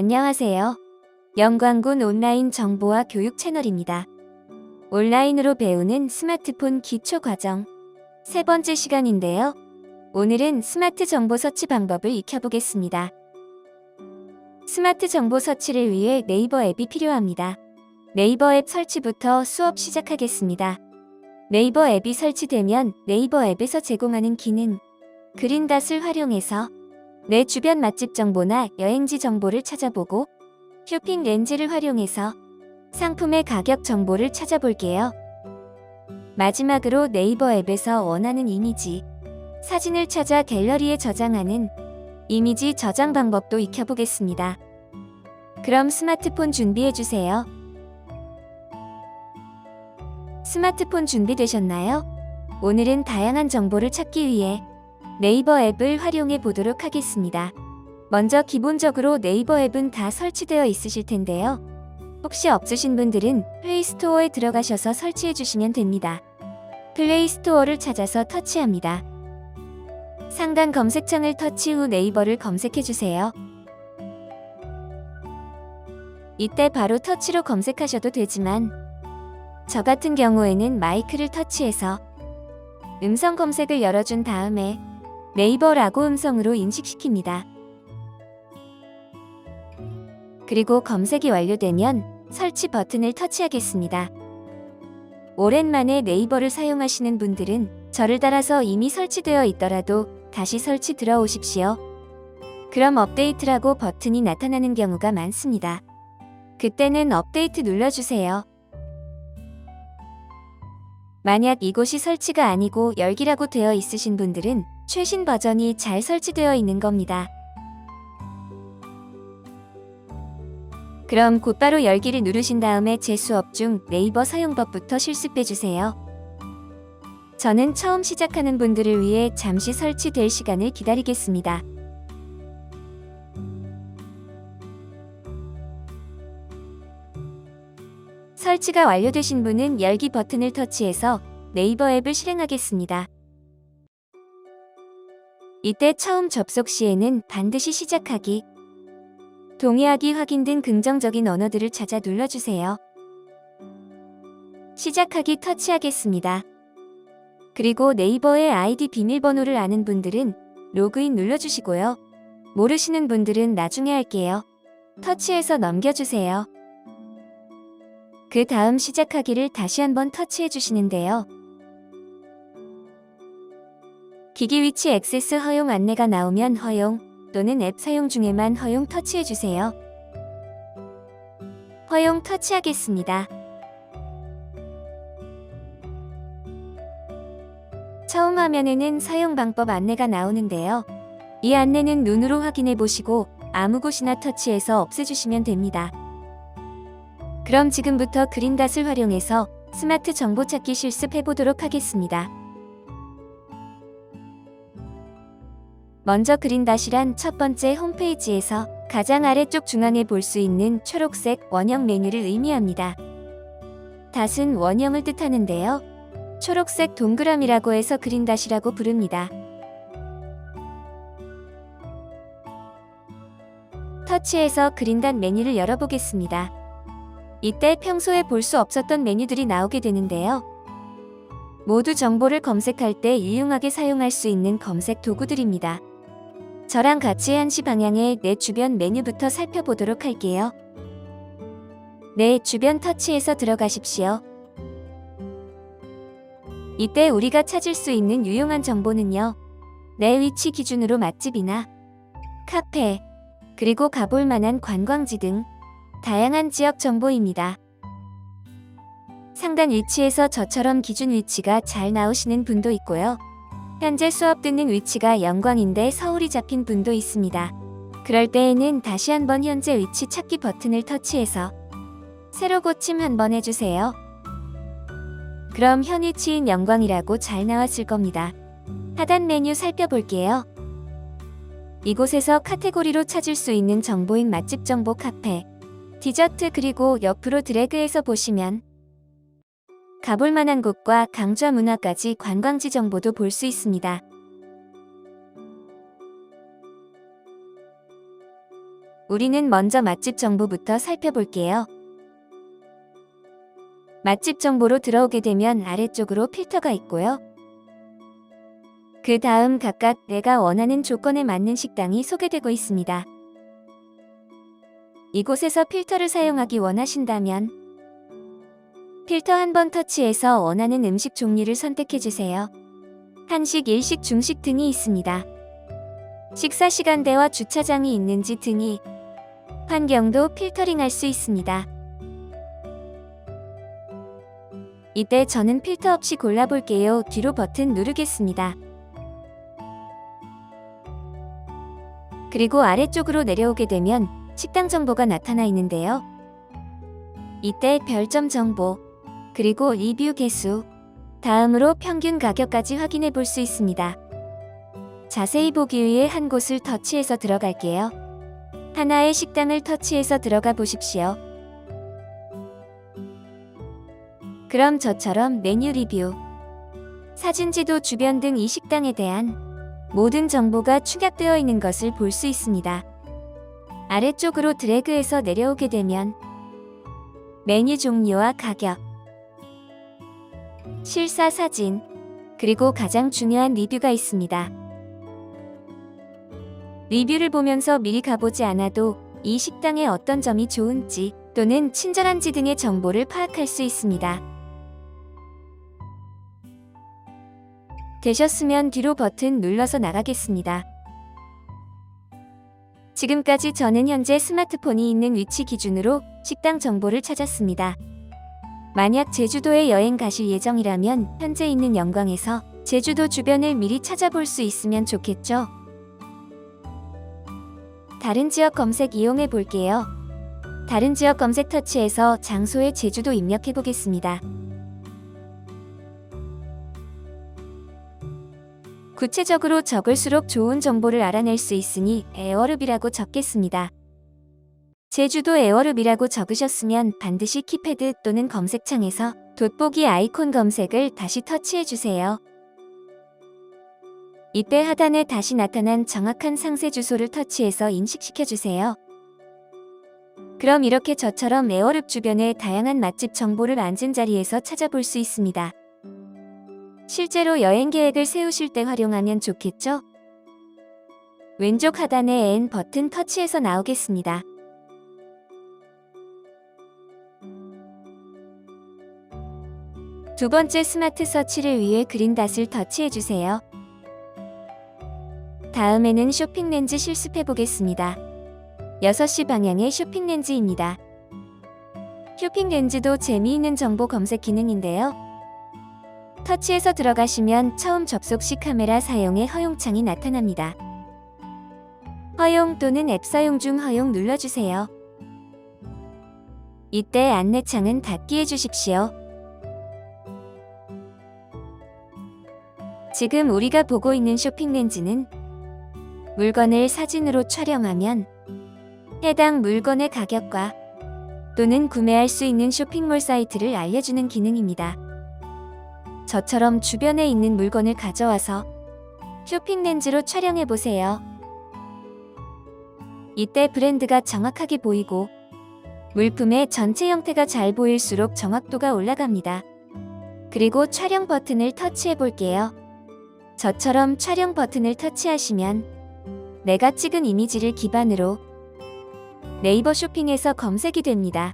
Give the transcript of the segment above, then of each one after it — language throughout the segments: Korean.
안녕하세요. 영광군 온라인 정보와 교육 채널입니다. 온라인으로 배우는 스마트폰 기초 과정 세 번째 시간인데요. 오늘은 스마트 정보 서치 방법을 익혀보겠습니다. 스마트 정보 서치를 위해 네이버 앱이 필요합니다. 네이버 앱 설치부터 수업 시작하겠습니다. 네이버 앱이 설치되면 네이버 앱에서 제공하는 기능 그린닷을 활용해서 내 주변 맛집 정보나 여행지 정보를 찾아보고 쇼핑 렌즈를 활용해서 상품의 가격 정보를 찾아볼게요. 마지막으로 네이버 앱에서 원하는 이미지, 사진을 찾아 갤러리에 저장하는 이미지 저장 방법도 익혀보겠습니다. 그럼 스마트폰 준비해주세요. 스마트폰 준비되셨나요? 오늘은 다양한 정보를 찾기 위해 네이버 앱을 활용해 보도록 하겠습니다. 먼저 기본적으로 네이버 앱은 다 설치되어 있으실 텐데요. 혹시 없으신 분들은 플레이스토어에 들어가셔서 설치해 주시면 됩니다. 플레이스토어를 찾아서 터치합니다. 상단 검색창을 터치 후 네이버를 검색해 주세요. 이때 바로 터치로 검색하셔도 되지만 저 같은 경우에는 마이크를 터치해서 음성 검색을 열어준 다음에 네이버라고 음성으로 인식시킵니다. 그리고 검색이 완료되면 설치 버튼을 터치하겠습니다. 오랜만에 네이버를 사용하시는 분들은 저를 따라서 이미 설치되어 있더라도 다시 설치 들어오십시오. 그럼 업데이트라고 버튼이 나타나는 경우가 많습니다. 그때는 업데이트 눌러주세요. 만약 이곳이 설치가 아니고 열기라고 되어 있으신 분들은 최신 버전이 잘 설치되어 있는 겁니다. 그럼 곧바로 열기를 누르신 다음에 제 수업 중 네이버 사용법부터 실습해주세요. 저는 처음 시작하는 분들을 위해 잠시 설치될 시간을 기다리겠습니다. 설치가 완료되신 분은 열기 버튼을 터치해서 네이버 앱을 실행하겠습니다. 이때 처음 접속 시에는 반드시 시작하기, 동의하기 확인 등 긍정적인 언어들을 찾아 눌러주세요. 시작하기 터치하겠습니다. 그리고 네이버의 아이디 비밀번호를 아는 분들은 로그인 눌러주시고요. 모르시는 분들은 나중에 할게요. 터치해서 넘겨주세요. 그 다음 시작하기를 다시 한번 터치해 주시는데요. 기기 위치 액세스 허용 안내가 나오면 허용 또는 앱 사용 중에만 허용 터치해 주세요. 허용 터치하겠습니다. 처음 화면에는 사용 방법 안내가 나오는데요. 이 안내는 눈으로 확인해 보시고 아무 곳이나 터치해서 없애주시면 됩니다. 그럼 지금부터 그린닷을 활용해서 스마트 정보 찾기 실습해 보도록 하겠습니다. 먼저 그린닷이란 첫 번째 홈페이지에서 가장 아래쪽 중앙에 볼 수 있는 초록색 원형 메뉴를 의미합니다. 닷은 원형을 뜻하는데요. 초록색 동그라미라고 해서 그린닷이라고 부릅니다. 터치해서 그린닷 메뉴를 열어보겠습니다. 이때 평소에 볼 수 없었던 메뉴들이 나오게 되는데요. 모두 정보를 검색할 때 유용하게 사용할 수 있는 검색 도구들입니다. 저랑 같이 1시 방향의 내 주변 메뉴부터 살펴보도록 할게요. 내 주변 터치해서 들어가십시오. 이때 우리가 찾을 수 있는 유용한 정보는요. 내 위치 기준으로 맛집이나 카페, 그리고 가볼 만한 관광지 등 다양한 지역 정보입니다. 상단 위치에서 저처럼 기준 위치가 잘 나오시는 분도 있고요. 현재 수업 듣는 위치가 영광인데 서울이 잡힌 분도 있습니다. 그럴 때에는 다시 한번 현재 위치 찾기 버튼을 터치해서 새로 고침 한번 해주세요. 그럼 현 위치인 영광이라고 잘 나왔을 겁니다. 하단 메뉴 살펴볼게요. 이곳에서 카테고리로 찾을 수 있는 정보인 맛집 정보, 카페, 디저트, 그리고 옆으로 드래그해서 보시면 가볼 만한 곳과 강좌 문화까지 관광지 정보도 볼 수 있습니다. 우리는 먼저 맛집 정보부터 살펴볼게요. 맛집 정보로 들어오게 되면 아래쪽으로 필터가 있고요. 그 다음 각각 내가 원하는 조건에 맞는 식당이 소개되고 있습니다. 이곳에서 필터를 사용하기 원하신다면 필터 한번 터치해서 원하는 음식 종류를 선택해주세요. 한식, 일식, 중식 등이 있습니다. 식사 시간대와 주차장이 있는지 등이 환경도 필터링할 수 있습니다. 이때 저는 필터 없이 골라볼게요. 뒤로 버튼 누르겠습니다. 그리고 아래쪽으로 내려오게 되면 식당 정보가 나타나 있는데요. 이때 별점 정보, 그리고 리뷰 개수, 다음으로 평균 가격까지 확인해 볼 수 있습니다. 자세히 보기 위해 한 곳을 터치해서 들어갈게요. 하나의 식당을 터치해서 들어가 보십시오. 그럼 저처럼 메뉴 리뷰, 사진 지도, 주변 등 이 식당에 대한 모든 정보가 축약되어 있는 것을 볼 수 있습니다. 아래쪽으로 드래그해서 내려오게 되면 메뉴 종류와 가격, 실사 사진, 그리고 가장 중요한 리뷰가 있습니다. 리뷰를 보면서 미리 가보지 않아도 이 식당의 어떤 점이 좋은지 또는 친절한지 등의 정보를 파악할 수 있습니다. 되셨으면 뒤로 버튼 눌러서 나가겠습니다. 지금까지 저는 현재 스마트폰이 있는 위치 기준으로 식당 정보를 찾았습니다. 만약 제주도에 여행 가실 예정이라면 현재 있는 영광에서 제주도 주변을 미리 찾아볼 수 있으면 좋겠죠? 다른 지역 검색 이용해 볼게요. 다른 지역 검색 터치해서 장소에 제주도 입력해 보겠습니다. 구체적으로 적을수록 좋은 정보를 알아낼 수 있으니 에어룹이라고 적겠습니다. 제주도 에어룹이라고 적으셨으면 반드시 키패드 또는 검색창에서 돋보기 아이콘 검색을 다시 터치해주세요. 이때 하단에 다시 나타난 정확한 상세 주소를 터치해서 인식시켜주세요. 그럼 이렇게 저처럼 에어룹 주변의 다양한 맛집 정보를 앉은 자리에서 찾아볼 수 있습니다. 실제로 여행 계획을 세우실 때 활용하면 좋겠죠? 왼쪽 하단에 N 버튼 터치해서 나오겠습니다. 두 번째 스마트 서치를 위해 그린닷을 터치해주세요. 다음에는 쇼핑 렌즈 실습해 보겠습니다. 6시 방향의 쇼핑 렌즈입니다. 쇼핑 렌즈도 재미있는 정보 검색 기능인데요. 터치해서 들어가시면 처음 접속 시 카메라 사용의 허용창이 나타납니다. 허용 또는 앱 사용 중 허용 눌러주세요. 이때 안내창은 닫기 해주십시오. 지금 우리가 보고 있는 쇼핑 렌즈는 물건을 사진으로 촬영하면 해당 물건의 가격과 또는 구매할 수 있는 쇼핑몰 사이트를 알려주는 기능입니다. 저처럼 주변에 있는 물건을 가져와서 쇼핑 렌즈로 촬영해 보세요. 이때 브랜드가 정확하게 보이고 물품의 전체 형태가 잘 보일수록 정확도가 올라갑니다. 그리고 촬영 버튼을 터치해 볼게요. 저처럼 촬영 버튼을 터치하시면 내가 찍은 이미지를 기반으로 네이버 쇼핑에서 검색이 됩니다.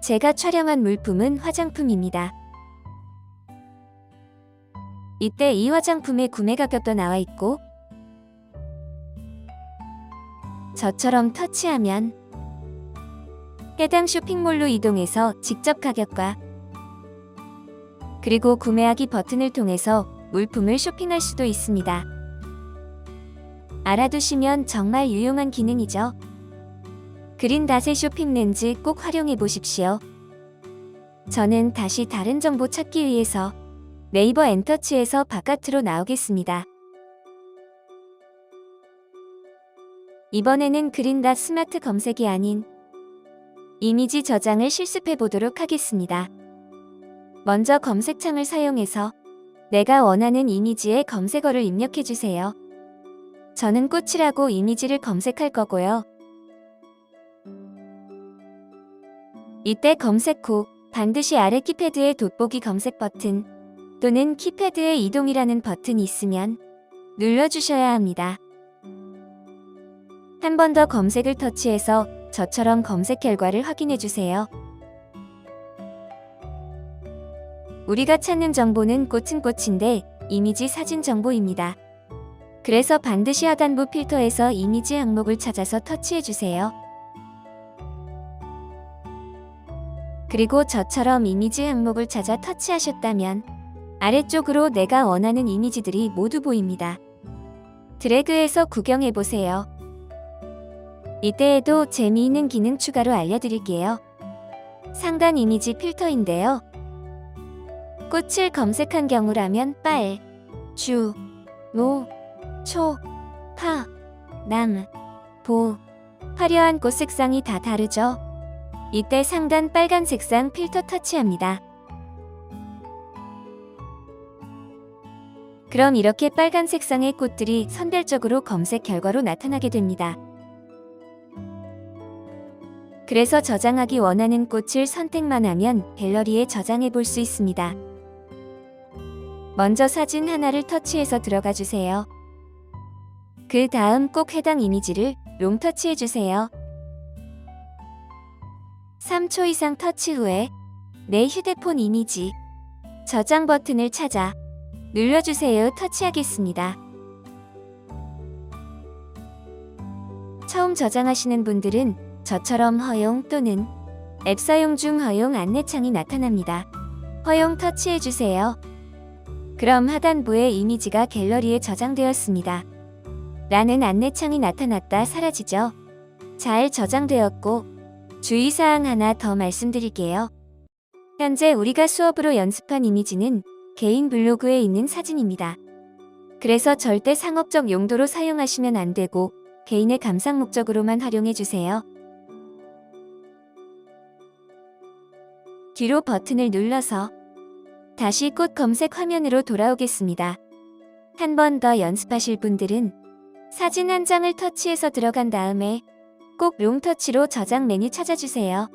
제가 촬영한 물품은 화장품입니다. 이때 이 화장품의 구매 가격도 나와 있고 저처럼 터치하면 해당 쇼핑몰로 이동해서 직접 가격과 그리고 구매하기 버튼을 통해서 물품을 쇼핑할 수도 있습니다. 알아두시면 정말 유용한 기능이죠. 그린닷의 쇼핑 렌즈 꼭 활용해 보십시오. 저는 다시 다른 정보 찾기 위해서 네이버 엔터치에서 바깥으로 나오겠습니다. 이번에는 그린닷 스마트 검색이 아닌 이미지 저장을 실습해 보도록 하겠습니다. 먼저 검색창을 사용해서 내가 원하는 이미지의 검색어를 입력해 주세요. 저는 꽃이라고 이미지를 검색할 거고요. 이때 검색 후 반드시 아래 키패드의 돋보기 검색 버튼 또는 키패드의 이동이라는 버튼이 있으면 눌러주셔야 합니다. 한 번 더 검색을 터치해서 저처럼 검색 결과를 확인해 주세요. 우리가 찾는 정보는 꽃은 꽃인데 이미지 사진 정보입니다. 그래서 반드시 하단부 필터에서 이미지 항목을 찾아서 터치해 주세요. 그리고 저처럼 이미지 항목을 찾아 터치하셨다면 아래쪽으로 내가 원하는 이미지들이 모두 보입니다. 드래그해서 구경해 보세요. 이때에도 재미있는 기능 추가로 알려드릴게요. 상단 이미지 필터인데요. 꽃을 검색한 경우라면 빨, 주, 로, 초, 파, 남, 보, 화려한 꽃 색상이 다 다르죠? 이때 상단 빨간 색상 필터 터치합니다. 그럼 이렇게 빨간 색상의 꽃들이 선별적으로 검색 결과로 나타나게 됩니다. 그래서 저장하기 원하는 꽃을 선택만 하면 갤러리에 저장해 볼 수 있습니다. 먼저 사진 하나를 터치해서 들어가 주세요. 그 다음 꼭 해당 이미지를 롱 터치해 주세요. 3초 이상 터치 후에 내 휴대폰 이미지 저장 버튼을 찾아 눌러주세요. 터치하겠습니다. 처음 저장하시는 분들은 저처럼 허용 또는 앱 사용 중 허용 안내창이 나타납니다. 허용 터치해주세요. 그럼 하단부에 이미지가 갤러리에 저장되었습니다. 라는 안내창이 나타났다 사라지죠. 잘 저장되었고 주의사항 하나 더 말씀드릴게요. 현재 우리가 수업으로 연습한 이미지는 개인 블로그에 있는 사진입니다. 그래서 절대 상업적 용도로 사용하시면 안 되고 개인의 감상 목적으로만 활용해주세요. 뒤로 버튼을 눌러서 다시 꽃 검색 화면으로 돌아오겠습니다. 한 번 더 연습하실 분들은 사진 한 장을 터치해서 들어간 다음에 꼭 롱 터치로 저장 메뉴 찾아주세요.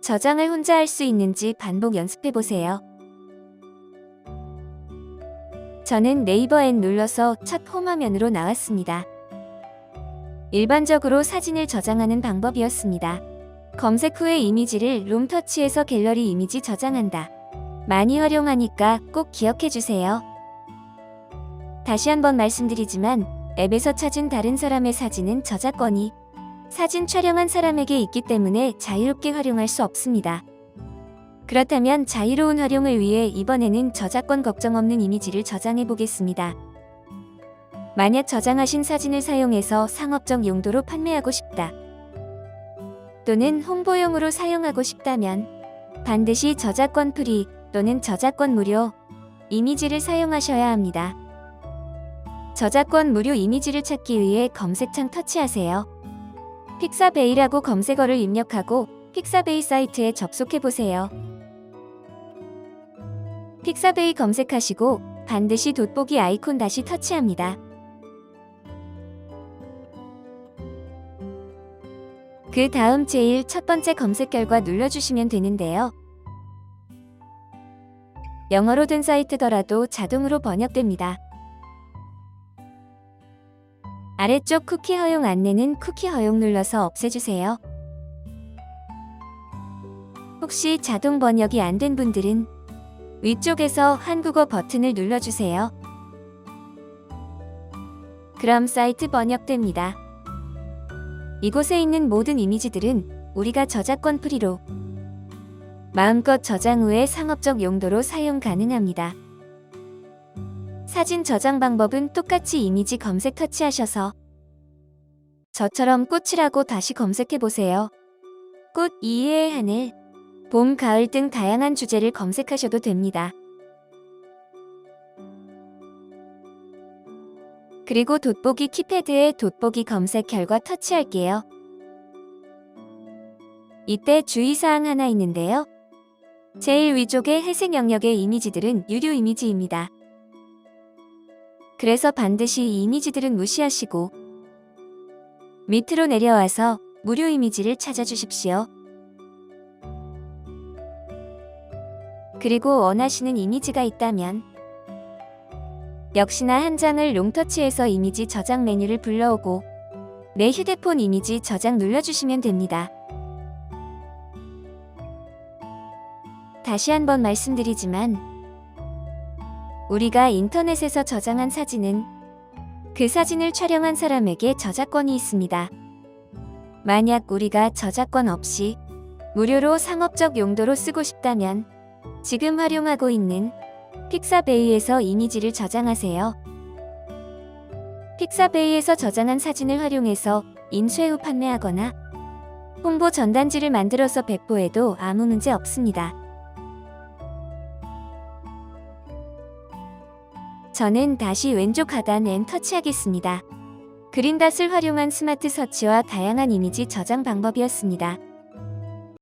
저장을 혼자 할 수 있는지 반복 연습해보세요. 저는 네이버 앱 눌러서 첫 홈 화면으로 나왔습니다. 일반적으로 사진을 저장하는 방법이었습니다. 검색 후에 이미지를 롱 터치해서 갤러리 이미지 저장한다. 많이 활용하니까 꼭 기억해주세요. 다시 한번 말씀드리지만 앱에서 찾은 다른 사람의 사진은 저작권이 사진 촬영한 사람에게 있기 때문에 자유롭게 활용할 수 없습니다. 그렇다면 자유로운 활용을 위해 이번에는 저작권 걱정 없는 이미지를 저장해 보겠습니다. 만약 저장하신 사진을 사용해서 상업적 용도로 판매하고 싶다. 또는 홍보용으로 사용하고 싶다면 반드시 저작권 프리 또는 저작권 무료 이미지를 사용하셔야 합니다. 저작권 무료 이미지를 찾기 위해 검색창 터치하세요. 픽사베이라고 검색어를 입력하고 픽사베이 사이트에 접속해보세요. 픽사베이 검색하시고 반드시 돋보기 아이콘 다시 터치합니다. 그 다음 제일 첫 번째 검색 결과 눌러주시면 되는데요. 영어로 된 사이트더라도 자동으로 번역됩니다. 아래쪽 쿠키 허용 안내는 쿠키 허용 눌러서 없애주세요. 혹시 자동 번역이 안 된 분들은 위쪽에서 한국어 버튼을 눌러주세요. 그럼 사이트 번역됩니다. 이곳에 있는 모든 이미지들은 우리가 저작권 프리로 마음껏 저장 후에 상업적 용도로 사용 가능합니다. 사진 저장 방법은 똑같이 이미지 검색 터치하셔서 저처럼 꽃이라고 다시 검색해보세요. 꽃 이외의 하늘, 봄, 가을 등 다양한 주제를 검색하셔도 됩니다. 그리고 돋보기 키패드에 돋보기 검색 결과 터치할게요. 이때 주의사항 하나 있는데요. 제일 위쪽의 회색 영역의 이미지들은 유료 이미지입니다. 그래서 반드시 이 이미지들은 무시하시고 밑으로 내려와서 무료 이미지를 찾아주십시오. 그리고 원하시는 이미지가 있다면 역시나 한 장을 롱터치해서 이미지 저장 메뉴를 불러오고 내 휴대폰 이미지 저장 눌러주시면 됩니다. 다시 한번 말씀드리지만 우리가 인터넷에서 저장한 사진은 그 사진을 촬영한 사람에게 저작권이 있습니다. 만약 우리가 저작권 없이 무료로 상업적 용도로 쓰고 싶다면 지금 활용하고 있는 픽사베이에서 이미지를 저장하세요. 픽사베이에서 저장한 사진을 활용해서 인쇄 후 판매하거나 홍보 전단지를 만들어서 배포해도 아무 문제 없습니다. 저는 다시 왼쪽 하단엔 터치하겠습니다. 그린닷을 활용한 스마트 서치와 다양한 이미지 저장 방법이었습니다.